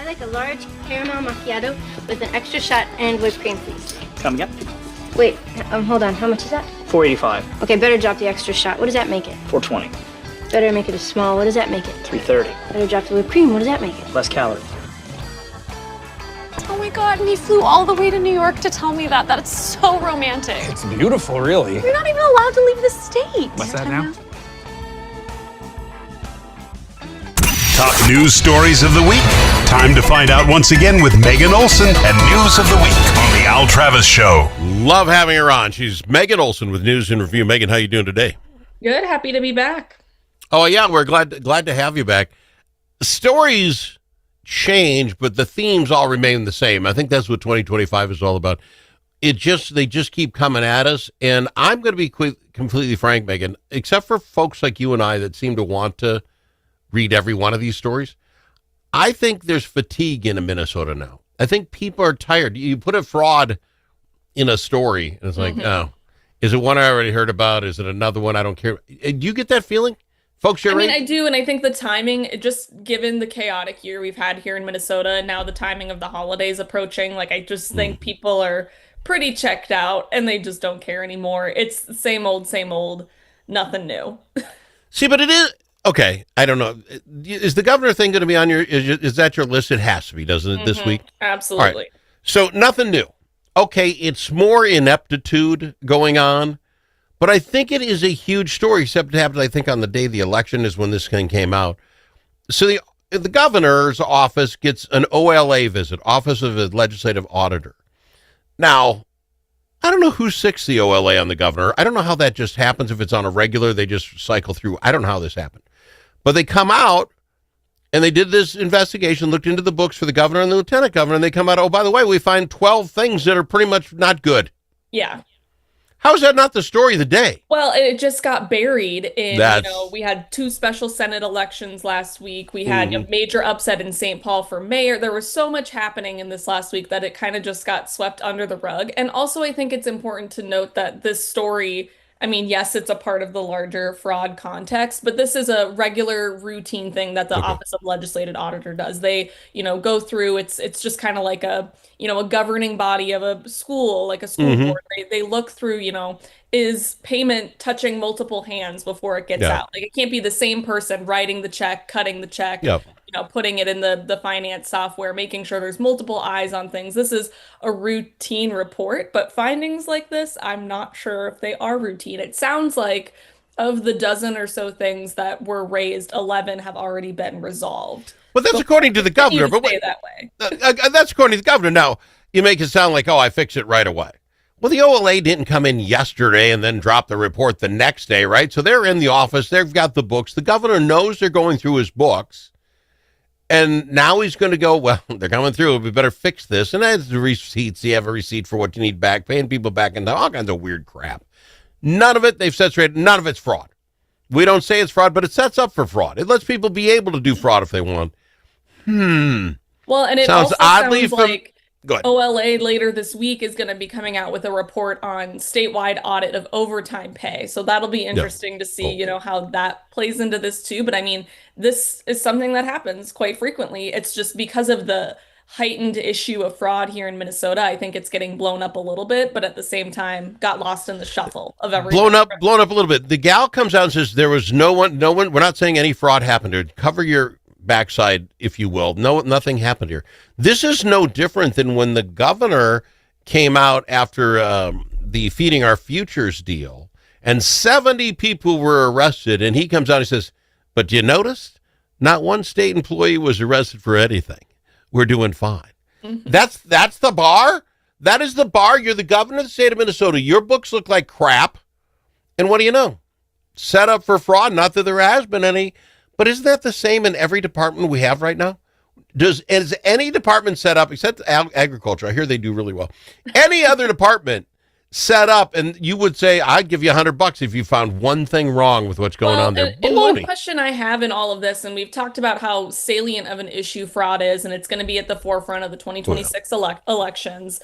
like a large caramel macchiato with an extra shot and whipped cream, please. Come again? Wait, hold on. How much is that? $4.85. Okay, better drop the extra shot. What does that make it? $4.20. Better make it a small. What does that make it? $3.30. Better drop the whipped cream. What does that make it? Less calories. Oh my God, and he flew all the way to New York to tell me that. That's so romantic. It's beautiful, really. You're not even allowed to leave the state. What's that now? Top news stories of the week. Time to find out once again with Megan Olson and News of the Week on the Al Travis Show. Love having her on. She's Megan Olson with News and Review. Megan, how you doing today? Good. Happy to be back. Oh, yeah, we're glad to have you back. Stories change, but the themes all remain the same. I think that's what 2025 is all about. They just keep coming at us, and I'm going to be completely frank, Megan, except for folks like you and I that seem to want to read every one of these stories. I think there's fatigue in Minnesota now. I think people are tired. You put a fraud in a story, and it's like, oh, is it one I already heard about? Is it another one I don't care? Do you get that feeling? Folks, you're right. I do, and I think the timing, just given the chaotic year we've had here in Minnesota, and now the timing of the holidays approaching, like I just think people are pretty checked out, and they just don't care anymore. It's the same old, nothing new. See, but it is... Okay, I don't know. Is the governor thing going to be on your... Is that your list? It has to be, doesn't it, this week? Absolutely. All right. So, nothing new. Okay, it's more ineptitude going on, but I think it is a huge story, except it happened, I think, on the day of the election is when this thing came out. So, the governor's office gets an OLA visit, Office of the Legislative Auditor. Now, I don't know who sicks the OLA on the governor. I don't know how that just happens. If it's on a regular, they just cycle through. I don't know how this happened. But they come out, and they did this investigation, looked into the books for the governor and the lieutenant governor, and they come out, oh, by the way, we find 12 things that are pretty much not good. Yeah. How is that not the story of the day? Well, it just got buried in, That's... we had 2 special Senate elections last week. We had a major upset in St. Paul for mayor. There was so much happening in this last week that it kind of just got swept under the rug. And also, I think it's important to note that this story, I mean, yes, it's a part of the larger fraud context, but this is a regular routine thing that the Office of Legislative Auditor does. They, go through, it's just kind of like a governing body of a school, like a school board. They look through, is payment touching multiple hands before it gets out? Like, it can't be the same person writing the check, cutting the check, putting it in the finance software, making sure there's multiple eyes on things. This is a routine report, but findings like this, I'm not sure if they are routine. It sounds like of the dozen or so things that were raised, 11 have already been resolved. But that's according to the governor. But stay that way. That's according to the governor. Now, you make it sound like, oh, I fix it right away. Well, the OLA didn't come in yesterday and then drop the report the next day, right? So they're in the office. They've got the books. The governor knows they're going through his books. And now he's going to go, well, they're coming through. We better fix this. And that's the receipts. You have a receipt for what you need back, paying people back, and all kinds of weird crap. None of it, they've set straight, none of it's fraud. We don't say it's fraud, but it sets up for fraud. It lets people be able to do fraud if they want. Well, and it sounds also oddly sounds like Go ahead. OLA later this week is going to be coming out with a report on statewide audit of overtime pay. So that'll be interesting to see, how that plays into this too. But I mean, this is something that happens quite frequently. It's just because of the heightened issue of fraud here in Minnesota. I think it's getting blown up a little bit, but at the same time got lost in the shuffle of everything. Blown up a little bit. The gal comes out and says there was no one, we're not saying any fraud happened here. Cover your backside, if you will. No, nothing happened here. This is no different than when the governor came out after the Feeding Our Futures deal, and 70 people were arrested, and he comes out and says, but do you notice? Not one state employee was arrested for anything. We're doing fine. That's the bar? That is the bar. You're the governor of the state of Minnesota. Your books look like crap. And what do you know? Set up for fraud. Not that there has been any. But isn't that the same in every department we have right now? Is any department set up, except agriculture? I hear they do really well. Any other department set up, and you would say, I'd give you $100 if you found one thing wrong with what's going on there. And one question I have in all of this, and we've talked about how salient of an issue fraud is, and it's going to be at the forefront of the 2026 elections.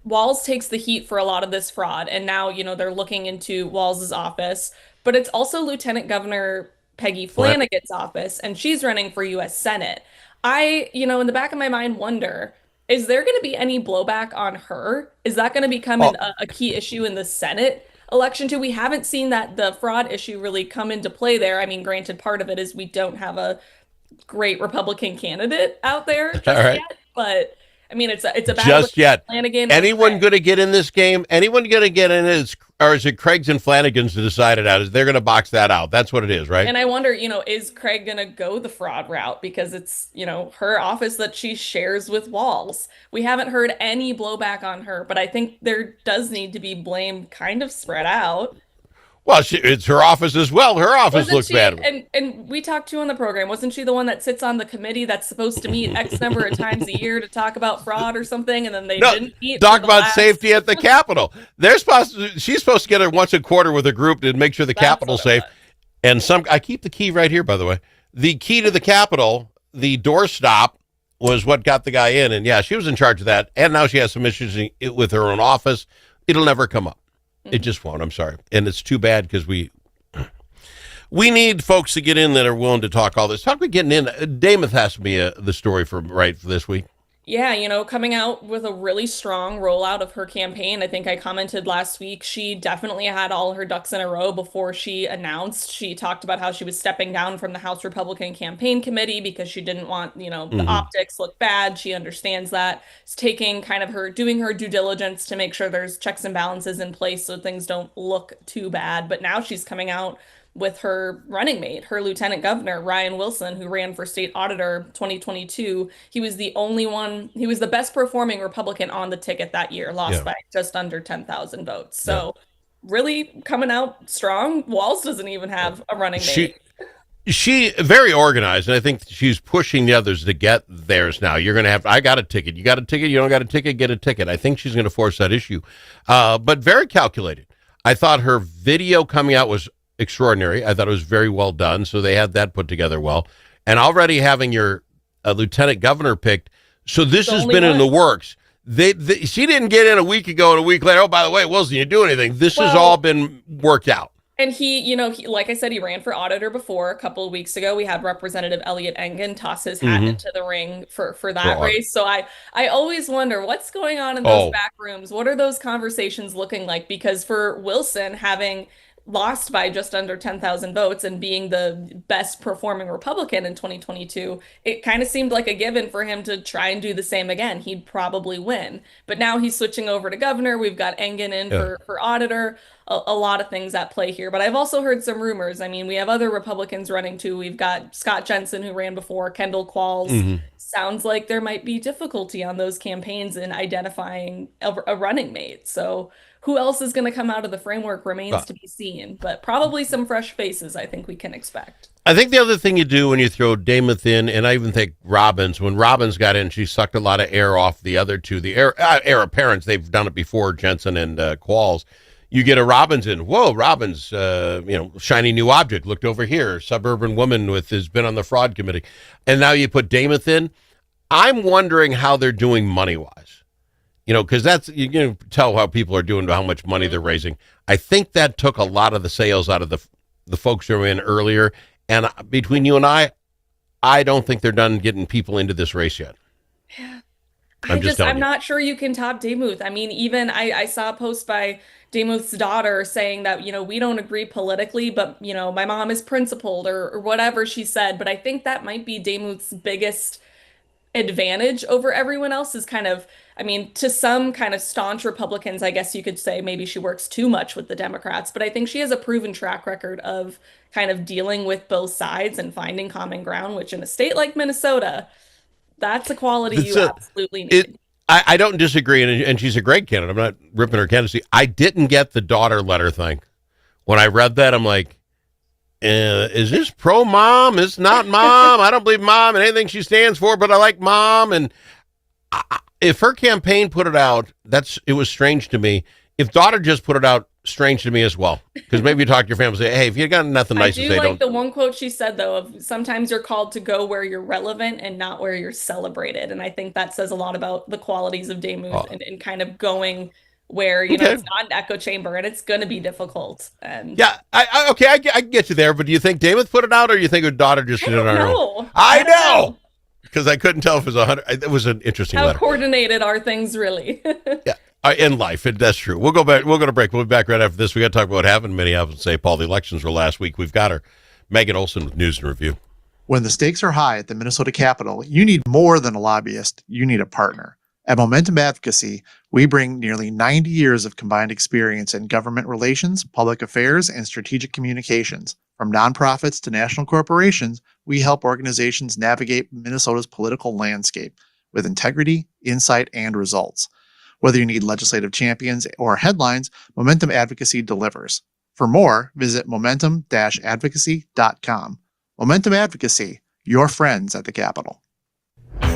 Walz takes the heat for a lot of this fraud, and now, they're looking into Walz's office. But it's also Lieutenant Governor Peggy Flanagan's office, and she's running for U.S. Senate. in the back of my mind, wonder, is there going to be any blowback on her? Is that going to become a key issue in the Senate election too? We haven't seen that the fraud issue really come into play there. I mean, granted, part of it is we don't have a great Republican candidate out there just yet, but I mean, it's a battle just yet. Flanagan. Anyone going to get in this game? Anyone going to get in it? Or is it Craig's and Flanagan's to decide it out? They're going to box that out. That's what it is, right? And I wonder, is Craig going to go the fraud route because it's, her office that she shares with Walz. We haven't heard any blowback on her, but I think there does need to be blame kind of spread out. Well, it's her office as well. Her office looks bad. And we talked to on the program. Wasn't she the one that sits on the committee that's supposed to meet X number of times a year to talk about fraud or something? And then they didn't meet. Talk about safety at the Capitol. She's supposed to get it once a quarter with a group to make sure the Capitol's safe. And I keep the key right here, by the way. The key to the Capitol, the doorstop, was what got the guy in. And yeah, she was in charge of that. And now she has some issues with her own office. It'll never come up. It just won't. I'm sorry. And it's too bad because we need folks to get in that are willing to talk all this. Talk about getting in. Damon asked me the story for this week. Yeah, coming out with a really strong rollout of her campaign. I think I commented last week, she definitely had all her ducks in a row before she announced. She talked about how she was stepping down from the House Republican Campaign Committee because she didn't want, the optics look bad. She understands that. It's taking doing her due diligence to make sure there's checks and balances in place so things don't look too bad. But now she's coming out with her running mate, her lieutenant governor, Ryan Wilson, who ran for state auditor 2022. He was the best performing Republican on the ticket that year, lost by just under 10,000 votes. So really coming out strong. Walz doesn't even have a running mate. She very organized, and I think she's pushing the others to get theirs now. You're going to I got a ticket. You got a ticket? You don't got a ticket? Get a ticket. I think she's going to force that issue. But very calculated. I thought her video coming out was extraordinary. I thought it was very well done. So they had that put together well. And already having your lieutenant governor picked. So this has been in the works. She didn't get in a week ago and a week later. Oh, by the way, Wilson, you do anything. This has all been worked out. And he, like I said, he ran for auditor before. A couple of weeks ago, we had Representative Elliot Engen toss his hat into the ring for that race. So I always wonder what's going on in those back rooms. What are those conversations looking like? Because for Wilson, having lost by just under 10,000 votes and being the best performing Republican in 2022, it kind of seemed like a given for him to try and do the same again. He'd probably win. But now he's switching over to governor. We've got Engen in for auditor. A lot of things at play here. But I've also heard some rumors. I mean, we have other Republicans running too. We've got Scott Jensen, who ran before, Kendall Qualls. Sounds like there might be difficulty on those campaigns in identifying a running mate. So who else is going to come out of the framework remains to be seen, but probably some fresh faces I think we can expect. I think the other thing you do when you throw Damon in, and I even think Robbins, when Robbins got in, she sucked a lot of air off the other two, the air apparent. They've done it before, Jensen and Qualls. You get a Robbins in. Whoa, Robbins, shiny new object. Looked over here. Suburban woman has been on the fraud committee. And now you put Damon in. I'm wondering how they're doing money-wise. Because that's, you can tell how people are doing, how much money they're raising. I think that took a lot of the sales out of the folks who were in earlier. And between you and I don't think they're done getting people into this race yet. Yeah. I'm not sure you can top Demuth. I mean, even I saw a post by Demuth's daughter saying that, we don't agree politically, but, my mom is principled or whatever she said. But I think that might be Demuth's biggest advantage over everyone else is kind of, to some kind of staunch Republicans, I guess you could say maybe she works too much with the Democrats, but I think she has a proven track record of kind of dealing with both sides and finding common ground, which in a state like Minnesota, that's a quality you absolutely need. I don't disagree, and she's a great candidate. I'm not ripping her candidacy. I didn't get the daughter letter thing. When I read that, I'm like, is this pro-mom? It's not mom. I don't believe mom and anything she stands for, but I like mom. And if her campaign put it out, it was strange to me. If daughter just put it out, strange to me as well. Because maybe you talk to your family and say, hey, if you got nothing nice to say, don't. The one quote she said, though, of sometimes you're called to go where you're relevant and not where you're celebrated. And I think that says a lot about the qualities of Demuth and kind of going where, it's not an echo chamber and it's going to be difficult. And yeah, I get you there. But do you think Demuth put it out or you think her daughter just did it on her own? I know. because I couldn't tell if it was 100. It was an interesting How letter. coordinated are things really? Yeah, in life, that's true. We'll go back. We'll go to break. We'll be back right after this. We got to talk about what happened in Minneapolis and St. Paul. The elections were last week. We've got her, Megan Olson, with news and review. When the stakes are high at the Minnesota Capitol, you need more than a lobbyist. You need a partner. At Momentum Advocacy, we bring nearly 90 years of combined experience in government relations, public affairs, and strategic communications. From nonprofits to national corporations, we help organizations navigate Minnesota's political landscape with integrity, insight, and results. Whether you need legislative champions or headlines, Momentum Advocacy delivers. For more, visit momentum-advocacy.com. Momentum Advocacy, your friends at the Capitol.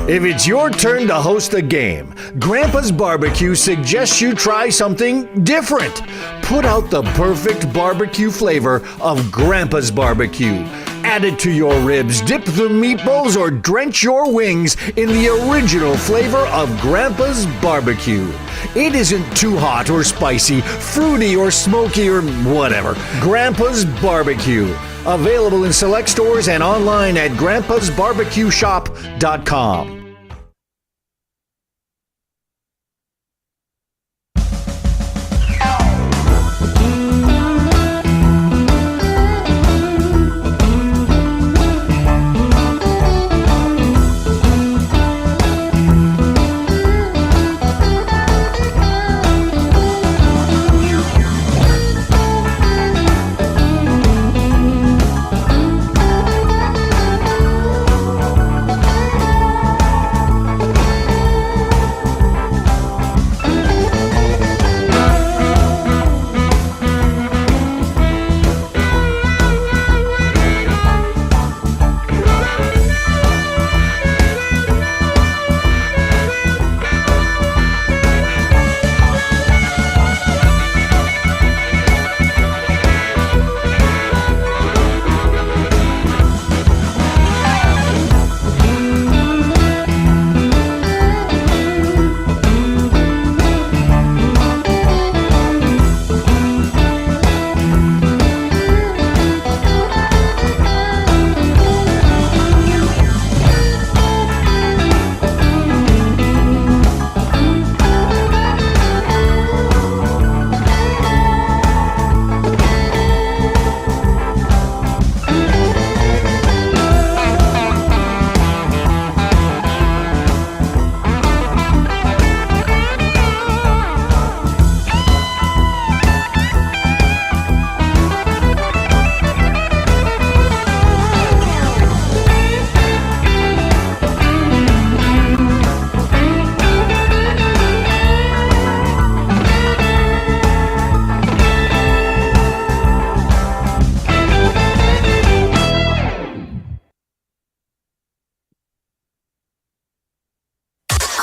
If it's your turn to host a game, Grandpa's Barbecue suggests you try something different. Put out the perfect barbecue flavor of Grandpa's Barbecue. Add it to your ribs, dip the meatballs, or drench your wings in the original flavor of Grandpa's Barbecue. It isn't too hot or spicy, fruity or smoky or whatever. Grandpa's Barbecue. Available in select stores and online at grandpasbarbecueshop.com.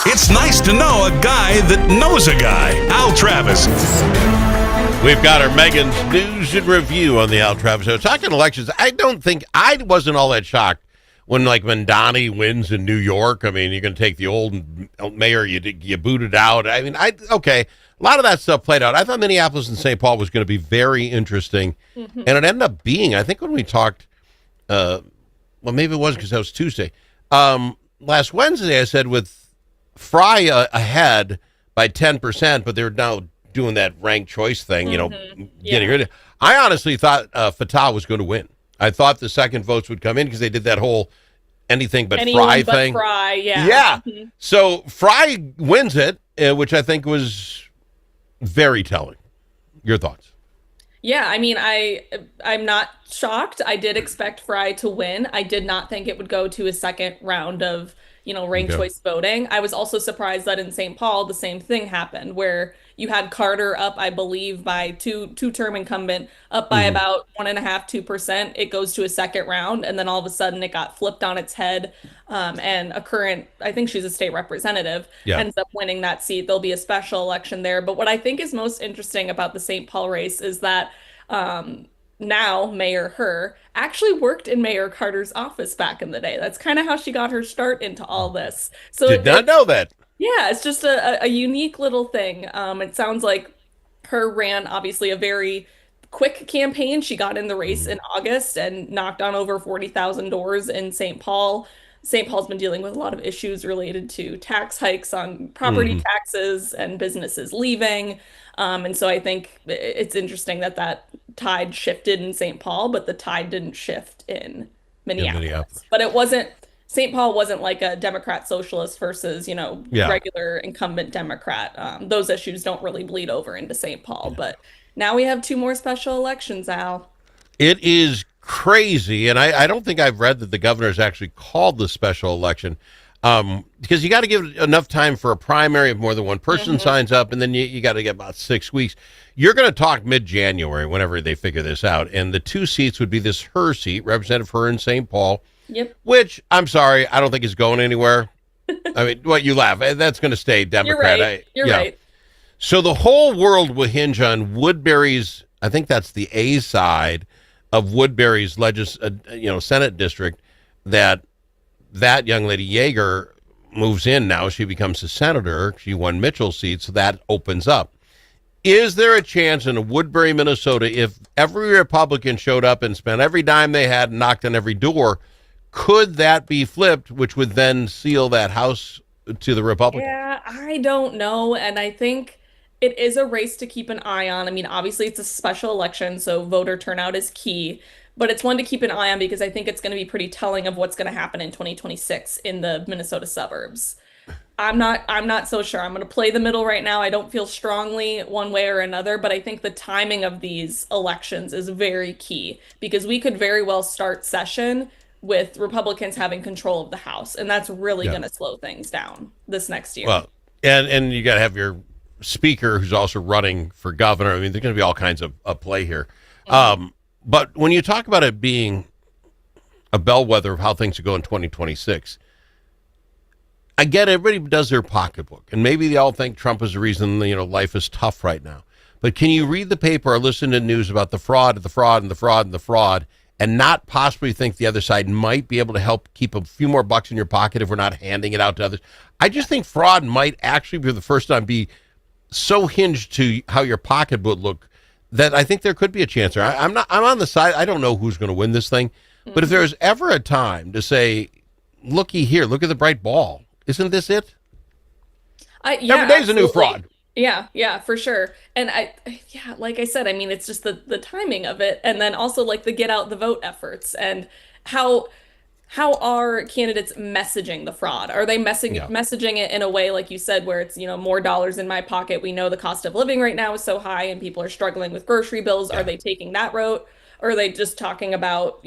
It's nice to know a guy that knows a guy. Al Travis. We've got our Megan's news and review on the Al Travis Show. Talking elections, I wasn't all that shocked when like Mamdani wins in New York. I mean, you're going to take the old mayor, you booted out. I mean, okay, a lot of that stuff played out. I thought Minneapolis and St. Paul was going to be very interesting, and it ended up being. I think when we talked, well, maybe it was because that was Tuesday. Last Wednesday, I said with Fry ahead by 10%, but they're now doing that ranked choice thing, getting rid of. I honestly thought Fatah was going to win. I thought the second votes would come in because they did that whole anything but Fry thing. Fry, yeah. Yeah. So Fry wins it, which I think was very telling. Your thoughts? Yeah, I mean, I'm not shocked. I did expect Fry to win. I did not think it would go to a second round of ranked choice voting. I was also surprised that in St. Paul, the same thing happened where you had Carter up, I believe, by two-term incumbent up by about 1.5–2%. It goes to a second round, and then all of a sudden it got flipped on its head. And a current, I think she's a state representative, ends up winning that seat. There'll be a special election there. But what I think is most interesting about the St. Paul race is that now Mayor Herr actually worked in Mayor Carter's office back in the day. That's kind of how she got her start into all this. So did not know that. Yeah, it's just a unique little thing. It sounds like Herr ran obviously a very quick campaign. She got in the race in August and knocked on over 40,000 doors in St. Paul. St. Paul's been dealing with a lot of issues related to tax hikes on property taxes and businesses leaving. And so I think it's interesting that that tide shifted in St. Paul, but the tide didn't shift in Minneapolis. But it wasn't, St. Paul wasn't like a Democrat socialist versus, regular incumbent Democrat. Those issues don't really bleed over into St. Paul. But now we have 2 more special elections, Al. It is crazy, and I don't think I've read that the governor has actually called the special election, because you got to give it enough time for a primary if more than one person signs up, and then you got to get about 6 weeks. You're going to talk mid-January whenever they figure this out, and the 2 seats would be this Herr seat, Representative Herr in St. Paul, which, I'm sorry, I don't think is going anywhere. I mean, what, you laugh. That's going to stay Democrat. You're right. So the whole world will hinge on Woodbury's, I think that's the A side of Woodbury's Senate district, that young lady Yeager moves in now. She becomes a senator. She won Mitchell's seat, so that opens up. Is there a chance in Woodbury, Minnesota, if every Republican showed up and spent every dime they had and knocked on every door, could that be flipped, which would then seal that House to the Republicans? Yeah, I don't know. And I think it is a race to keep an eye on. I mean, obviously it's a special election, so voter turnout is key, but it's one to keep an eye on because I think it's going to be pretty telling of what's going to happen in 2026 in the Minnesota suburbs. I'm not so sure. I'm going to play the middle right now. I don't feel strongly one way or another, but I think the timing of these elections is very key because we could very well start session with Republicans having control of the House, and that's really going to slow things down this next year. Well, and you got to have your speaker who's also running for governor. I mean, there's going to be all kinds of play here. But when you talk about it being a bellwether of how things will go in 2026, I get it. Everybody does their pocketbook, and maybe they all think Trump is the reason, life is tough right now. But can you read the paper or listen to news about the fraud, and not possibly think the other side might be able to help keep a few more bucks in your pocket if we're not handing it out to others? I just think fraud might actually, for the first time, be so hinged to how your pocket would look that I think there could be a chance there. I'm on the side. I don't know who's going to win this thing, but if there's ever a time to say, looky here, look at the bright ball. Isn't this it? Every day's a new fraud. Yeah, for sure. And like I said, I mean, it's just the timing of it. And then also like the get out the vote efforts and how are candidates messaging the fraud? Are they messaging it in a way, like you said, where it's, more dollars in my pocket? We know the cost of living right now is so high and people are struggling with grocery bills. Are they taking that route? Or are they just talking about,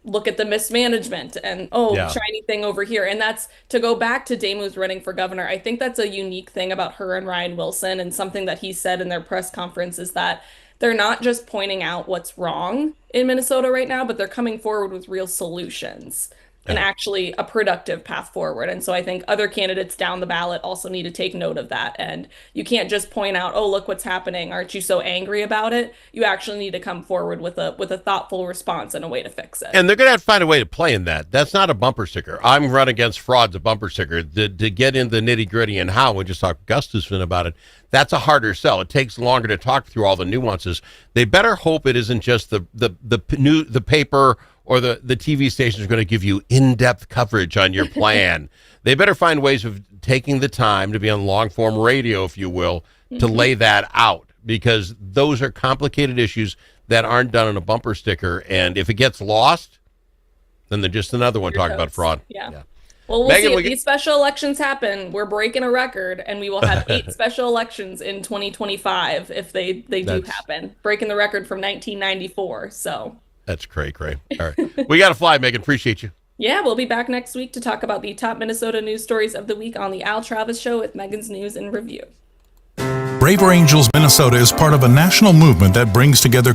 look at the mismanagement and, shiny thing over here? And that's to go back to Dame who's running for governor. I think that's a unique thing about her and Ryan Wilson, and something that he said in their press conference is that they're not just pointing out what's wrong in Minnesota right now, but they're coming forward with real solutions and actually a productive path forward. And so I think other candidates down the ballot also need to take note of that. And you can't just point out, oh, look what's happening. Aren't you so angry about it? You actually need to come forward with a thoughtful response and a way to fix it. And they're going to have to find a way to play in that. That's not a bumper sticker. I'm run against fraud's a bumper sticker. To get into the nitty gritty and how, we just talked to Gustafson about it, that's a harder sell. It takes longer to talk through all the nuances. They better hope it isn't just the paper or the TV station is going to give you in-depth coverage on your plan. They better find ways of taking the time to be on long-form radio, if you will, to lay that out, because those are complicated issues that aren't done on a bumper sticker. And if it gets lost, then they're just another one talking about fraud. Yeah. Well, we'll see. If these special elections happen, we're breaking a record, and we will have 8 special elections in 2025 if they do happen. Breaking the record from 1994, so... That's cray. All right. We got to fly, Megan. Appreciate you. Yeah, we'll be back next week to talk about the top Minnesota news stories of the week on the Al Travis Show with Megan's News and Review. Braver Angels Minnesota is part of a national movement that brings together